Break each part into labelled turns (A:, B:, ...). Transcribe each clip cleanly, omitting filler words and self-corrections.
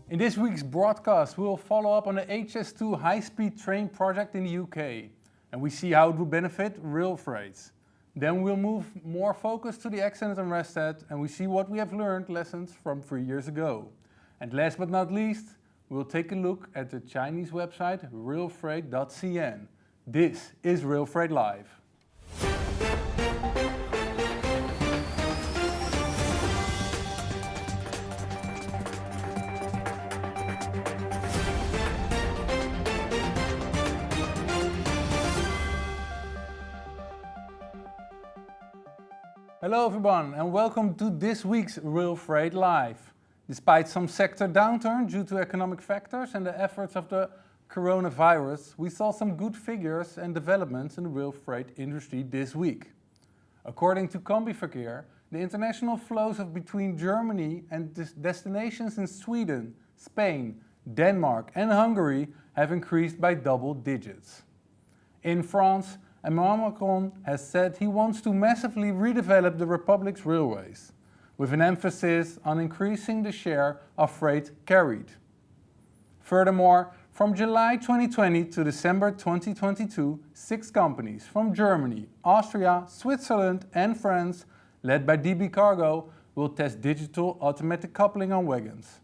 A: In this week's broadcast, we will follow up on the HS2 high-speed train project in the UK, and we see how it will benefit Railfreight. Then we'll move more focus to the accident in Rastaat, and we see what we have learned lessons from 3 years ago. And last but not least, we'll take a look at the Chinese website railfreight.cn. This is Railfreight Live. Hello everyone and welcome to this week's Railfreight Live. Despite some sector downturn due to economic factors and the efforts of the coronavirus, we saw some good figures and developments in the rail freight industry this week. According to Combiverkehr, the international flows of between Germany and destinations in Sweden, Spain, Denmark and Hungary have increased by double digits. In France, Emmanuel Macron has said he wants to massively redevelop the Republic's railways, with an emphasis on increasing the share of freight carried. Furthermore, from July 2020 to December 2022, 6 companies from Germany, Austria, Switzerland and France, led by DB Cargo, will test digital automatic coupling on wagons.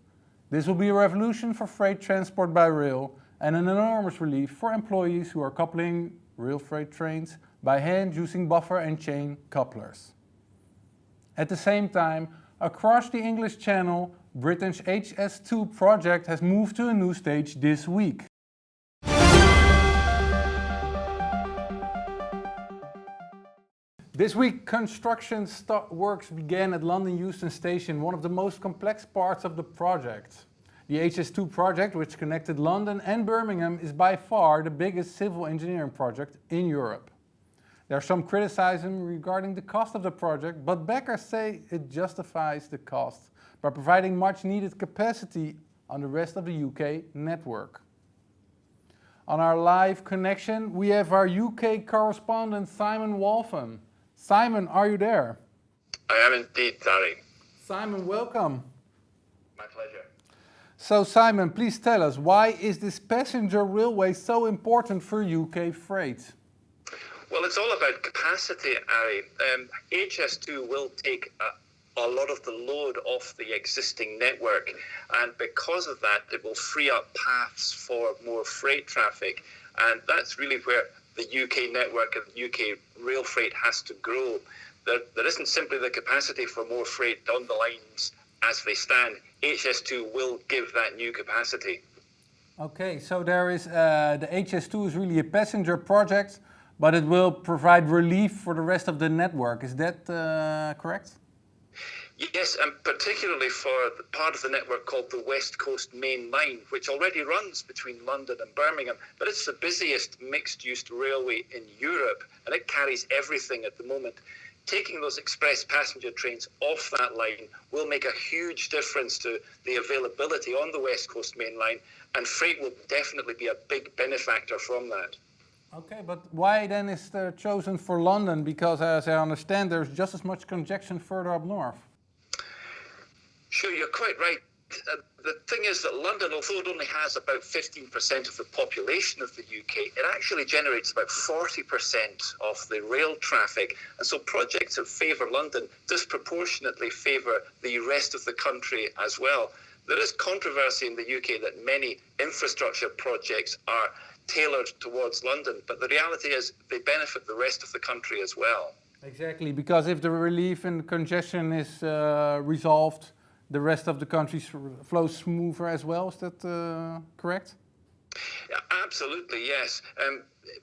A: This will be a revolution for freight transport by rail and an enormous relief for employees who are coupling rail freight trains by hand using buffer and chain couplers. At the same time, across the English Channel, Britain's HS2 project has moved to a new stage this week. This week, construction works began at London Euston Station, one of the most complex parts of the project. The HS2 project, which connected London and Birmingham, is by far the biggest civil engineering project in Europe. There's some criticism regarding the cost of the project, but backers say it justifies the cost by providing much needed capacity on the rest of the UK network. On our live connection, we have our UK correspondent Simon Waltham. Simon, are you there?
B: I am indeed, Tari.
A: Simon, welcome.
B: My pleasure.
A: So Simon, please tell us, why is this passenger railway so important for UK freight?
B: Well, it's all about capacity, Ari. HS2 will take a lot of the load off the existing network, and because of that, it will free up paths for more freight traffic, and that's really where the UK network of UK rail freight has to grow. There isn't simply the capacity for more freight on the lines as they stand. HS2 will give that new capacity.
A: Okay, so there is the HS2 is really a passenger project, but it will provide relief for the rest of the network. Is that correct?
B: Yes, and particularly for the part of the network called the West Coast Main Line, which already runs between London and Birmingham, but it's the busiest mixed-use railway in Europe, and it carries everything at the moment. Taking those express passenger trains off that line will make a huge difference to the availability on the West Coast Main Line, and freight will definitely be a big benefactor from that.
A: Okay, but why then is it chosen for London? Because as I understand, there's just as much congestion further up north.
B: Sure, you're quite right. The thing is that London, although it only has about 15% of the population of the UK, it actually generates about 40% of the rail traffic. And so projects that favour London disproportionately favour the rest of the country as well. There is controversy in the UK that many infrastructure projects are tailored towards London, but the reality is they benefit the rest of the country as well.
A: Exactly, because if the relief and congestion is resolved, the rest of the country flows smoother as well. Is that correct?
B: Yeah, absolutely, yes.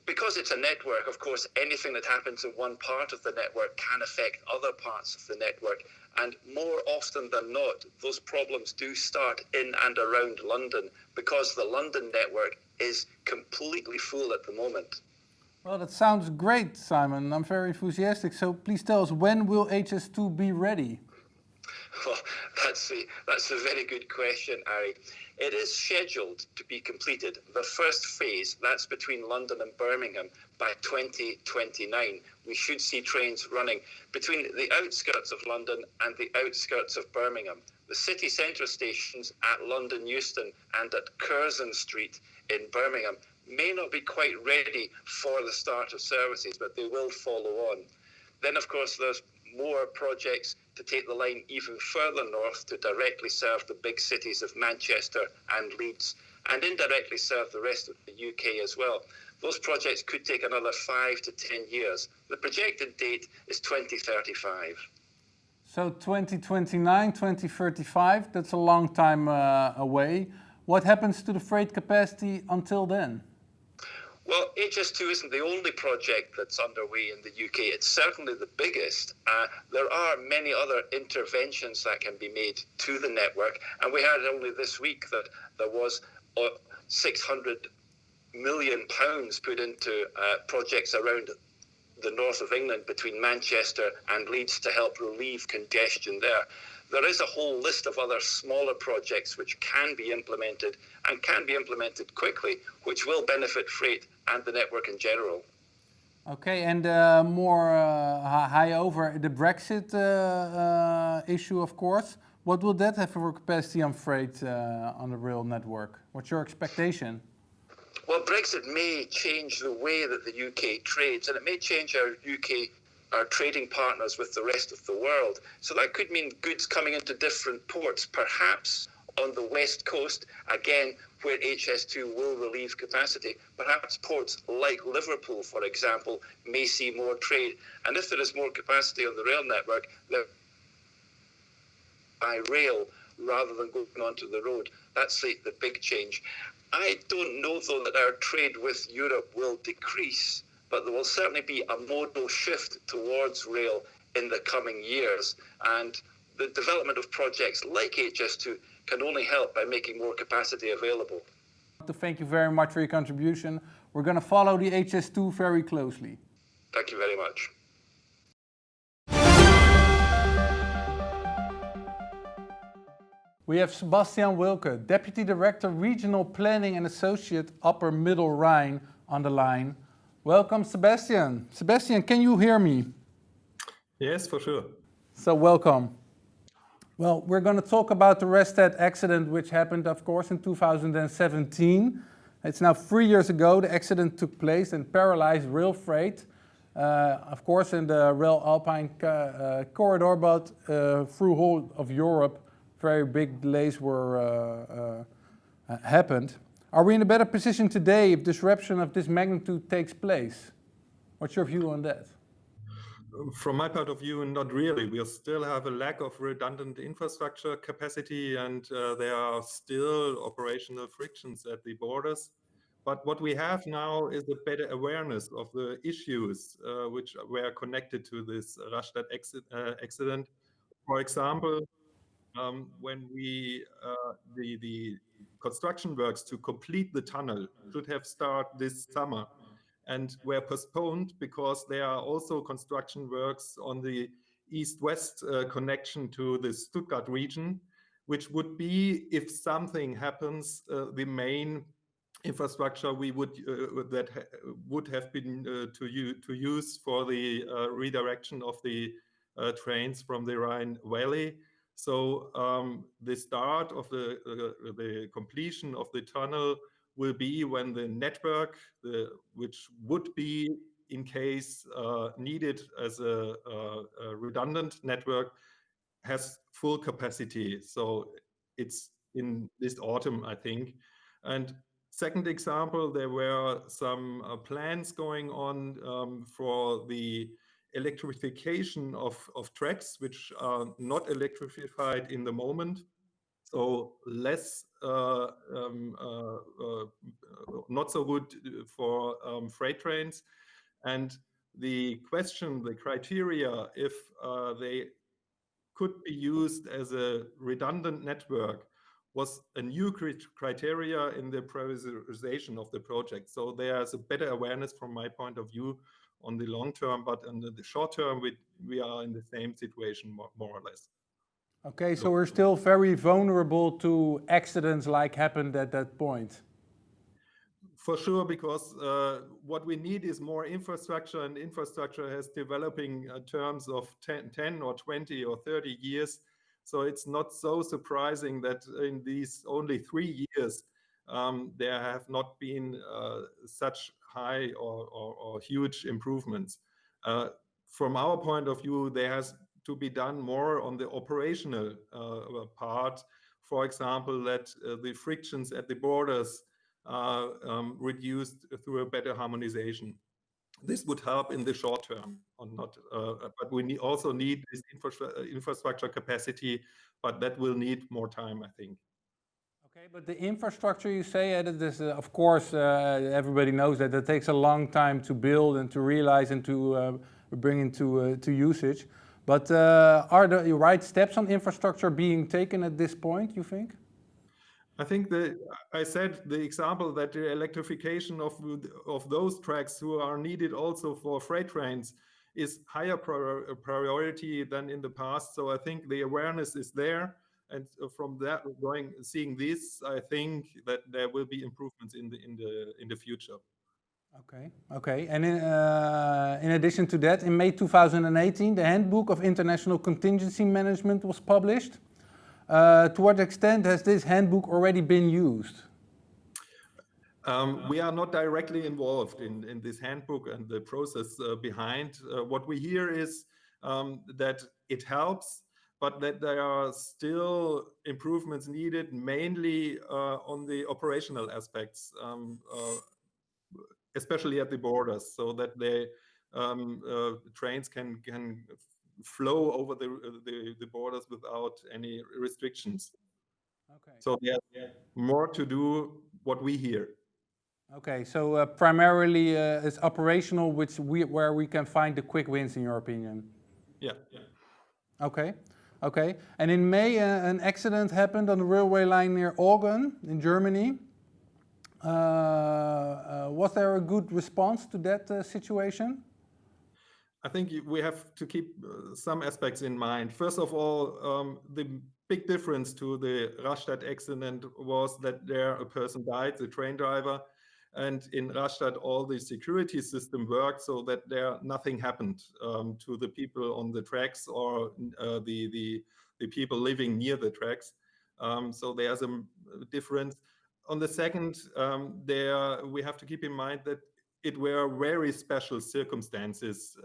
B: Because it's a network, of course, anything that happens in one part of the network can affect other parts of the network. And more often than not, those problems do start in and around London because the London network is completely full at the moment.
A: Well, that sounds great, Simon. I'm very enthusiastic. So please tell us, when will HS2 be ready?
B: Well, that's a very good question, Ari. It is scheduled to be completed, the first phase, that's between London and Birmingham, by 2029. We should see trains running between the outskirts of London and the outskirts of Birmingham. The city centre stations at London Euston and at Curzon Street in Birmingham may not be quite ready for the start of services, but they will follow on. Then, of course, there's more projects to take the line even further north to directly serve the big cities of Manchester and Leeds, and indirectly serve the rest of the UK as well. Those projects could take another 5 to 10 years. The projected date is 2035.
A: So 2029, 2035, that's a long time away. What happens to the freight capacity until then?
B: Well, HS2 isn't the only project that's underway in the UK. It's certainly the biggest. There are many other interventions that can be made to the network. And we heard only this week that there was £600 million put into projects around the north of England between Manchester and Leeds to help relieve congestion there. There is a whole list of other smaller projects which can be implemented and can be implemented quickly, which will benefit freight and the network in general.
A: Okay, and more high over the Brexit issue, of course. What will that have for capacity on freight on the rail network? What's your expectation?
B: Well, Brexit may change the way that the UK trades, and it may change our trading partners with the rest of the world. So that could mean goods coming into different ports, perhaps on the west coast, again, where HS2 will relieve capacity. Perhaps ports like Liverpool, for example, may see more trade. And if there is more capacity on the rail network, by rail rather than going onto the road. That's the big change. I don't know, though, that our trade with Europe will decrease, but there will certainly be a modal shift towards rail in the coming years. And the development of projects like HS2 can only help by making more capacity available.
A: Thank you very much for your contribution. We're going to follow the HS2 very closely.
B: Thank you very much.
A: We have Sebastian Wilke, Deputy Director Regional Planning and Associate Upper Middle Rhine on the line. Welcome, Sebastian. Sebastian, can you hear me?
C: Yes, for sure.
A: So welcome. Well, we're going to talk about the Rastaat accident, which happened, of course, in 2017. It's now 3 years ago the accident took place and paralyzed rail freight, of course, in the Rail Alpine corridor, but through whole of Europe, very big delays were happened. Are we in a better position today if disruption of this magnitude takes place? What's your view on that?
C: From my point of view, not really. We still have a lack of redundant infrastructure capacity, and there are still operational frictions at the borders. But what we have now is a better awareness of the issues which were connected to this Rastaat accident. For example, when the construction works to complete the tunnel should have started this summer and were postponed because there are also construction works on the east-west connection to the Stuttgart region, which would be, if something happens, the main infrastructure we would would have been to use for the redirection of the trains from the Rhine Valley. So the start of the completion of the tunnel will be when the network, which would be in case needed as a redundant network, has full capacity. So it's in this autumn, I think. And second example, there were some plans going on for the electrification of tracks, which are not electrified in the moment. So less, not so good for freight trains. And the question, the criteria, if they could be used as a redundant network, was a new criteria in the prioritization of the project. So there's a better awareness from my point of view on the long term, but in the short term, we are in the same situation more or less.
A: Okay, so we're still very vulnerable to accidents like happened at that point.
C: For sure, because what we need is more infrastructure, and infrastructure has developing terms of 10 or 20 or 30 years. So it's not so surprising that in these only 3 years, there have not been such high or huge improvements. From our point of view, there has to be done more on the operational part. For example, that the frictions at the borders reduced through a better harmonization. This would help in the short term, or not, but we also need this infrastructure capacity, but that will need more time, I think.
A: Okay, but the infrastructure you say, that is, of course, everybody knows that that takes a long time to build and to realize and to bring into to usage. But are the right steps on infrastructure being taken at this point, you think?
C: I think that I said the example that the electrification of those tracks who are needed also for freight trains is higher priority than in the past. So I think the awareness is there, and from that, seeing this, I think that there will be improvements in the future.
A: Okay. And in addition to that, in May 2018, the Handbook of International Contingency Management was published. To what extent has this handbook already been used?
C: We are not directly involved in this handbook and the process behind. What we hear is that it helps, but that there are still improvements needed, mainly on the operational aspects, especially at the borders, so that the trains can flow over the borders without any restrictions.
A: Okay.
C: So there's more to do, what we hear.
A: Okay, so primarily it's operational, where we can find the quick wins, in your opinion.
C: Yeah.
A: Okay. And in May, an accident happened on the railway line near Ågen in Germany. Was there a good response to that situation?
C: I think we have to keep some aspects in mind. First of all, the big difference to the Rastaat accident was that there a person died, the train driver, and in Rastaat all the security system worked so that nothing happened to the people on the tracks or the people living near the tracks. So there's a difference. On the second, we have to keep in mind that it were very special circumstances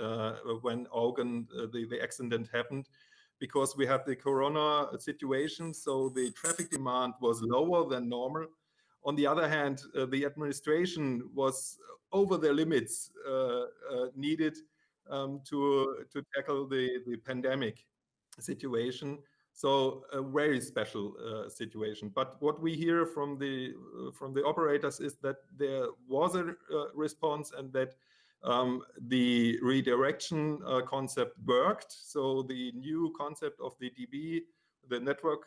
C: when Ågen, the accident happened, because we had the corona situation, so the traffic demand was lower than normal. On the other hand, the administration was over the limits needed to tackle the pandemic situation. So a very special situation. But what we hear from the operators is that there was a response, and that the redirection concept worked. So the new concept of the DB, the network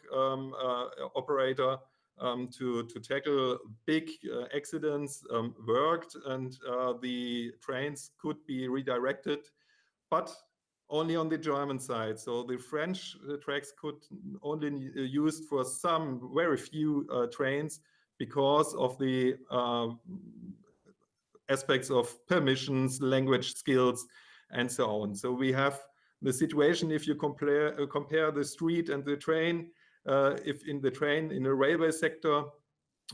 C: operator, to tackle big accidents worked, and the trains could be redirected, but only on the German side. So the French tracks could only used for some very few trains because of the aspects of permissions, language skills, and so on. So we have the situation, if you compare the street and the train, if in the train, in the railway sector,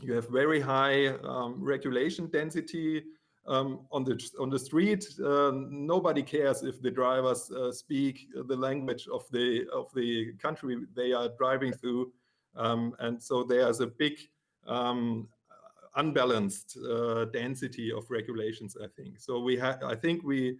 C: you have very high regulation density. On the street, nobody cares if the drivers speak the language of the country they are driving through, and so there's a big unbalanced density of regulations, I think. So I think we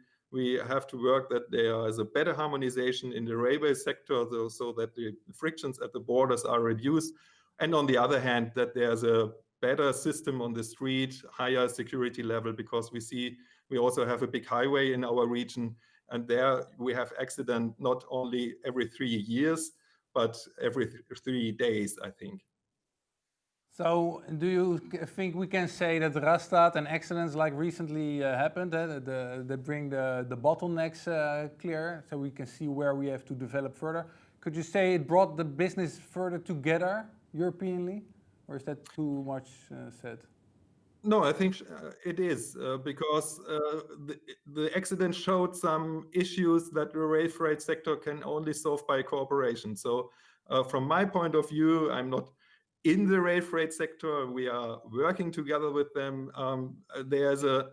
C: have to work that there is a better harmonization in the railway sector, so that the frictions at the borders are reduced, and on the other hand, that there's a better system on the street, higher security level, because we also have a big highway in our region, and there we have accident not only every 3 years, but every 3 days, I think.
A: So do you think we can say that Rastaat and accidents like recently happened, that bring the bottlenecks clear, so we can see where we have to develop further? Could you say it brought the business further together Europeanly, or is that too much said?
C: No, I think it is because the accident showed some issues that the rail freight sector can only solve by cooperation. So from my point of view, I'm not in the rail freight sector. We are working together with them. There's a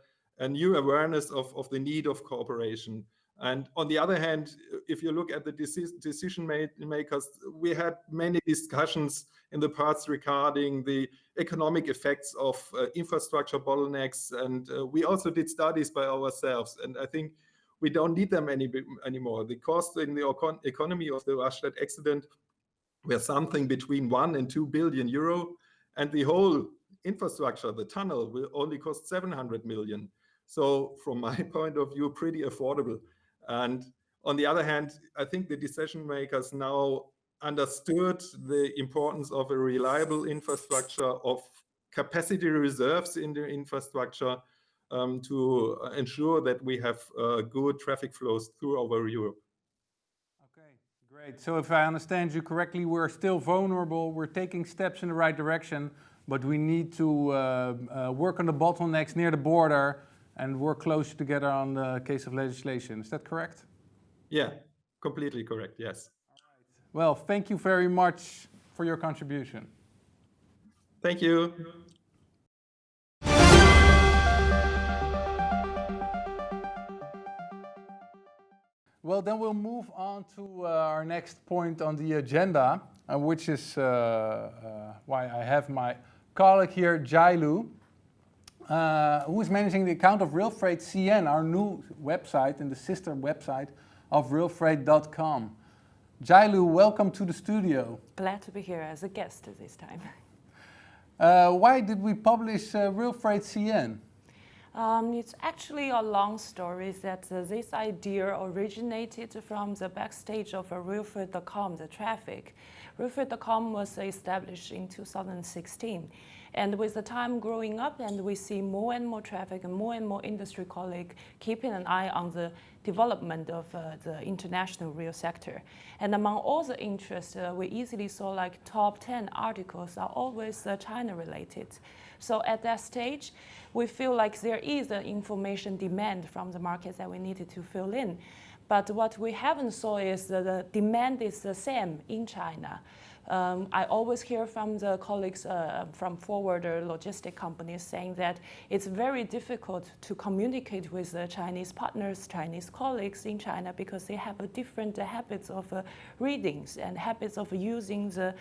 C: new awareness of the need of cooperation. And on the other hand, if you look at the decision makers, we had many discussions in the past regarding the economic effects of infrastructure bottlenecks. And we also did studies by ourselves. And I think we don't need them anymore. The cost in the economy of the Rastaat accident were something between 1 and 2 billion euro. And the whole infrastructure, the tunnel, will only cost 700 million. So from my point of view, pretty affordable. And on the other hand, I think the decision makers now understood the importance of a reliable infrastructure, of capacity reserves in the infrastructure to ensure that we have good traffic flows through over Europe.
A: Okay, great. So if I understand you correctly, we're still vulnerable, we're taking steps in the right direction, but we need to work on the bottlenecks near the border and work closer together on the case of legislation. Is that correct?
C: Yeah, completely correct, yes.
A: Well, thank you very much for your contribution.
C: Thank you.
A: Well, then we'll move on to our next point on the agenda, which is why I have my colleague here, Jailu, who is managing the account of Railfreight CN, our new website and the sister website of railfreight.com. Jailu, welcome to the studio.
D: Glad to be here as a guest this time.
A: Why did we publish Railfreight CN?
D: It's actually a long story that this idea originated from the backstage of Railfreight.com, the traffic. Railfreight.com was established in 2016. And with the time growing up, and we see more and more traffic and more industry colleagues keeping an eye on the development of the international rail sector. And among all the interests, we easily saw like top 10 articles are always China related. So at that stage, we feel like there is an information demand from the market that we needed to fill in. But what we haven't saw is that the demand is the same in China. I always hear from the colleagues from forwarder logistic companies saying that it's very difficult to communicate with the Chinese partners, Chinese colleagues in China because they have a different habits of readings and habits of using the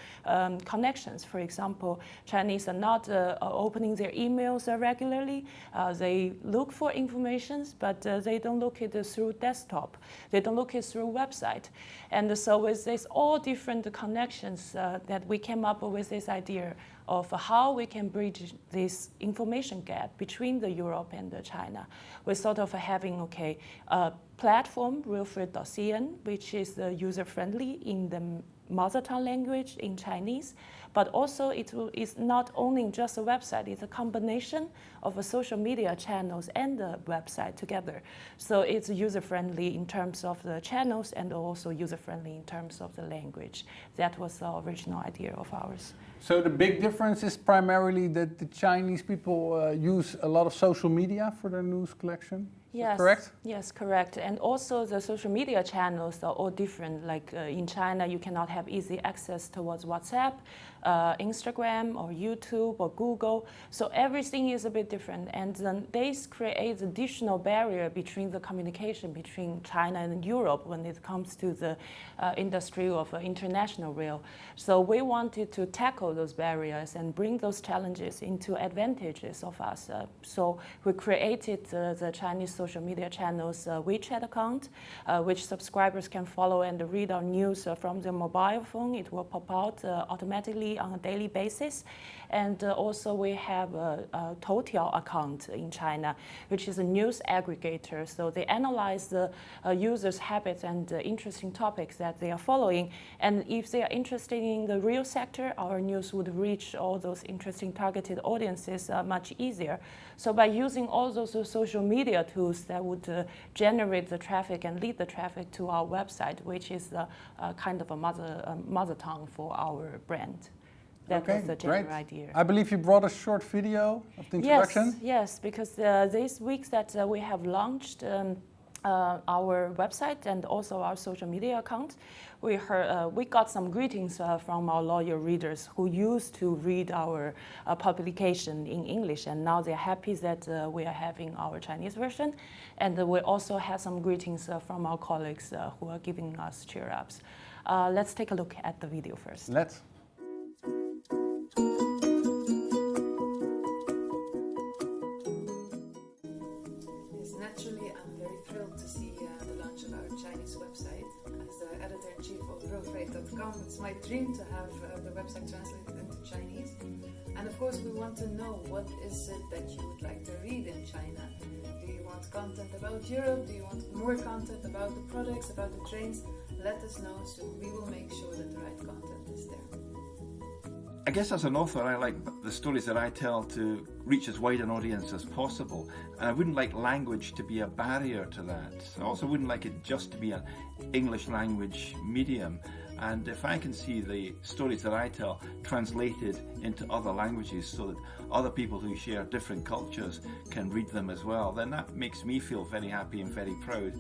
D: connections. For example, Chinese are not opening their emails regularly. They look for information, but they don't look at it through desktop. They don't look at it through website. And so with this all different connections that we came up with this idea of how we can bridge this information gap between the Europe and the China. We're sort of having, a platform, Railfreight.cn, which is user-friendly in the mother tongue language in Chinese, but also it is not only just a website, it's a combination of social media channels and the website together. So it's user-friendly in terms of the channels and also user-friendly in terms of the language. That was the original idea of ours.
A: So the big difference is primarily that the Chinese people use a lot of social media for their news collection?
D: Yes,
A: correct?
D: Yes, correct. And also the social media channels are all different. Like in China, you cannot have easy access towards WhatsApp, Instagram, or YouTube, or Google. So everything is a bit different. And then this creates additional barrier between the communication between China and Europe when it comes to the industry of international rail. So we wanted to tackle those barriers and bring those challenges into advantages of us. So we created the Chinese social media channels WeChat account, which subscribers can follow and read our news from their mobile phone. It will pop out automatically on a daily basis. And also we have a Toutiao account in China, which is a news aggregator. So they analyze the users' habits and interesting topics that they are following. And if they are interested in the real sector, our news would reach all those interesting targeted audiences much easier. So by using all those social media tools, tools that would generate the traffic and lead the traffic to our website, which is kind of a mother tongue for our brand. That was the general idea.
A: I believe you brought a short video of the introduction.
D: Yes, because these weeks that we have launched our website and also our social media account, we got some greetings from our loyal readers who used to read our publication in English, and now they're happy that we are having our Chinese version. And we also have some greetings from our colleagues who are giving us cheer-ups. Let's take a look at the video first.
A: Let's.
E: Naturally, I'm very thrilled to see the launch of our Chinese website. As the editor-in-chief of Railfreight.com, it's my dream to have the website translated into Chinese. And of course, we want to know, what is it that you would like to read in China? Do you want content about Europe? Do you want more content about the products, about the trains? Let us know, so we will make sure that the right content is there.
F: I guess as an author, I like the stories that I tell to reach as wide an audience as possible, and I wouldn't like language to be a barrier to that. I also wouldn't like it just to be an English language medium, and if I can see the stories that I tell translated into other languages so that other people who share different cultures can read them as well, then that makes me feel very happy and very proud.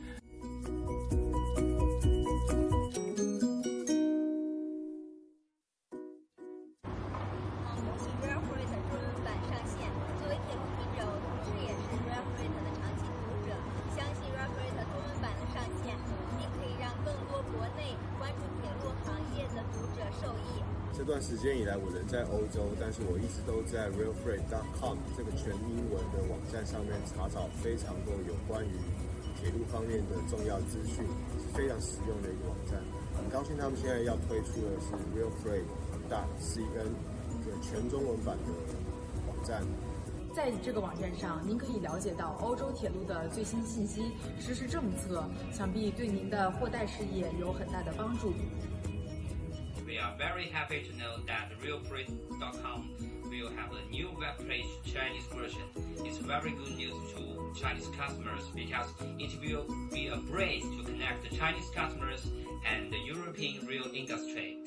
G: 这段时间以来，我人在欧洲，但是我一直都在 Railfreight.com 这个全英文的网站上面查找非常多有关于铁路方面的重要资讯，是非常实用的一个网站。很高兴他们现在要推出的是 Railfreight.cn 这个全中文版的网站。
H: 在这个网站上，您可以了解到欧洲铁路的最新信息、实施政策，想必对您的货代事业有很大的帮助。
I: We are very happy to know that Railfreight.com will have a new web page Chinese version. It's very good news to Chinese customers because it will be a bridge to connect the Chinese customers and the European rail industry.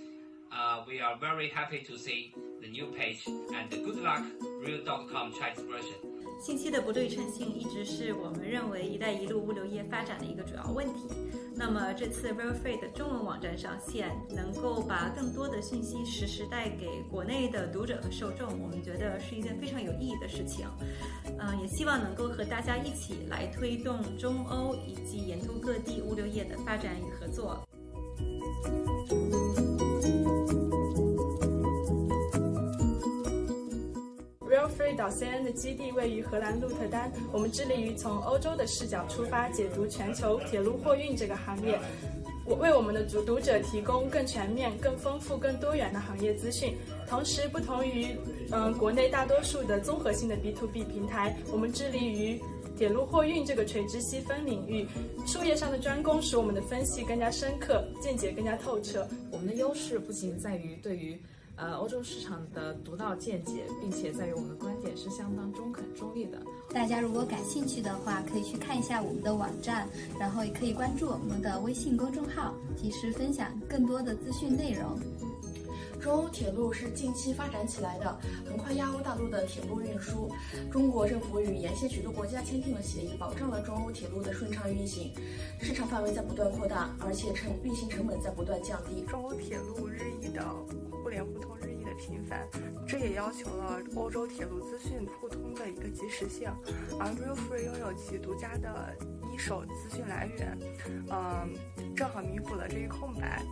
I: We are very happy to see the new page and good luck Rail.com Chinese version.
J: 信息的不对称性一直是我们认为“一带一路”物流业发展的一个主要问题。那么这次 Railfreight 的中文网站上线，能够把更多的信息实时带给国内的读者和受众，我们觉得是一件非常有意义的事情。也希望能够和大家一起来推动中欧以及沿途各地物流业的发展与合作。
K: Railfreight.cn 的基地位于荷兰鹿特丹，我们致力于从欧洲的视角出发，解读全球铁路货运这个行业，为我们的读者提供更全面、更丰富、更多元的行业资讯。同时，不同于国内大多数的综合性的 B2B 平台，我们致力于铁路货运这个垂直细分领域，术业上的专攻使我们的分析更加深刻，见解更加透彻。
H: 我们的优势不仅在于对于欧洲市场的独到见解，并且在于我们的观点是相当中肯中立的。
L: 大家如果感兴趣的话，可以去看一下我们的网站，然后也可以关注我们的微信公众号，及时分享更多的资讯内容。
M: 中欧铁路是近期发展起来的，横跨亚欧大陆的铁路运输。中国政府与沿线许多国家签订了协议，保障了中欧铁路的顺畅运行。市场范围在不断扩大，而且运行成本在不断降低。
N: 中欧铁路日益的互联互通日益的频繁，这也要求了欧洲铁路资讯互通的一个及时性。而 Railfreight 拥有其独家的一手资讯来源，正好弥补了这一空白。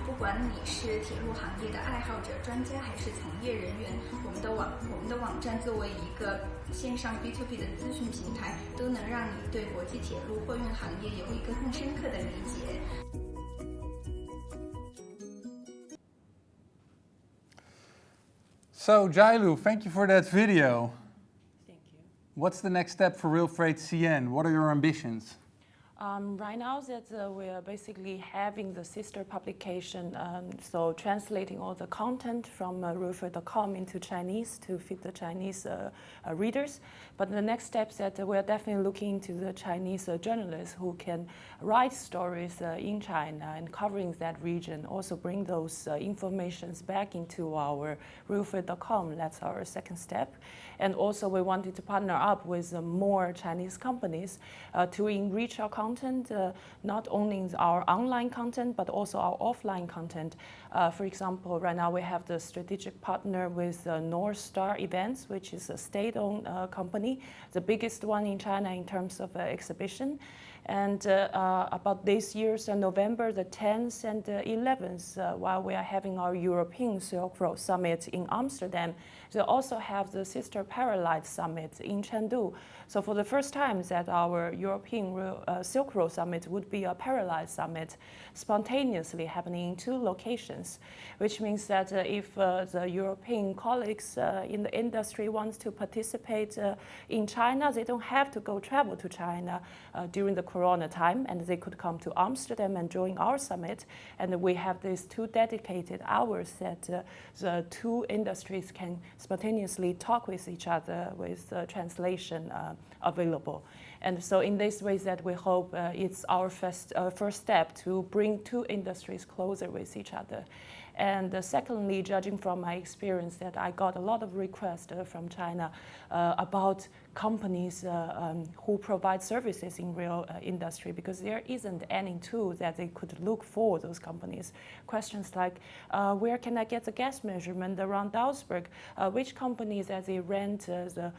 O: 不管你是铁路行业的爱好者、专家还是从业人员，我们的网站作为一个线上 B2B 的资讯平台，都能让你对国际铁路货运行业有一个更深刻的理解。
A: So, Jailu, thank you for that video.
D: Thank you.
A: What's the next step for Railfreight CN? What are your ambitions?
D: Right now that we are basically having the sister publication, so translating all the content from Railfreight.com into Chinese to fit the Chinese readers. But the next step is that we are definitely looking into the Chinese journalists who can write stories in China and covering that region, also bring those informations back into our Railfreight.com. That's our second step. And also we wanted to partner up with more Chinese companies to enrich our content, not only in our online content, but also our offline content. For example, right now we have the strategic partner with North Star Events, which is a state-owned company, the biggest one in China in terms of exhibition. And about this year's November the 10th and 11th, while we are having our European Silk Road Summit in Amsterdam, they also have the Sister Paralight Summit in Chengdu. So for the first time that our European Silk Road Summit would be a Paralight Summit spontaneously happening in 2 locations, which means that if the European colleagues in the industry wants to participate in China, they don't have to go travel to China during the Corona time, and they could come to Amsterdam and join our summit. And we have these 2 dedicated hours that the 2 industries can spontaneously talk with each other with translation available. And so in this way that we hope it's our first step to bring 2 industries closer with each other. And secondly, judging from my experience, that I got a lot of requests from China about companies who provide services in rail industry, because there isn't any tool that they could look for those companies. Questions like, where can I get the gas measurement around Augsburg? Which companies that they rent the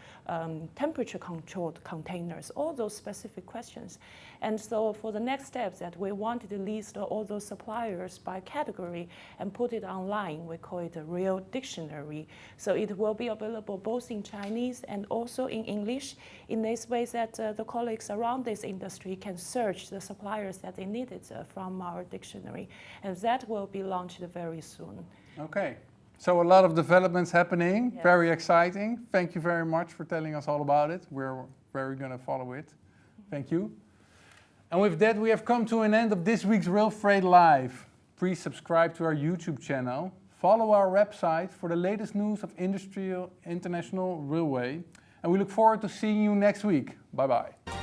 D: temperature controlled containers? All those specific questions. And so for the next steps that we wanted to list all those suppliers by category and put it online. We call it a Rail Dictionary. So it will be available both in Chinese and also in English, in this way that the colleagues around this industry can search the suppliers that they needed from our dictionary. And that will be launched very soon.
A: Okay. So a lot of developments happening,
D: yes.
A: Very exciting. Thank you very much for telling us all about it. We're very going to follow it. Thank you. And with that, we have come to an end of this week's Railfreight Live. Please subscribe to our YouTube channel. Follow our website for the latest news of industrial international railway. And we look forward to seeing you next week. Bye-bye.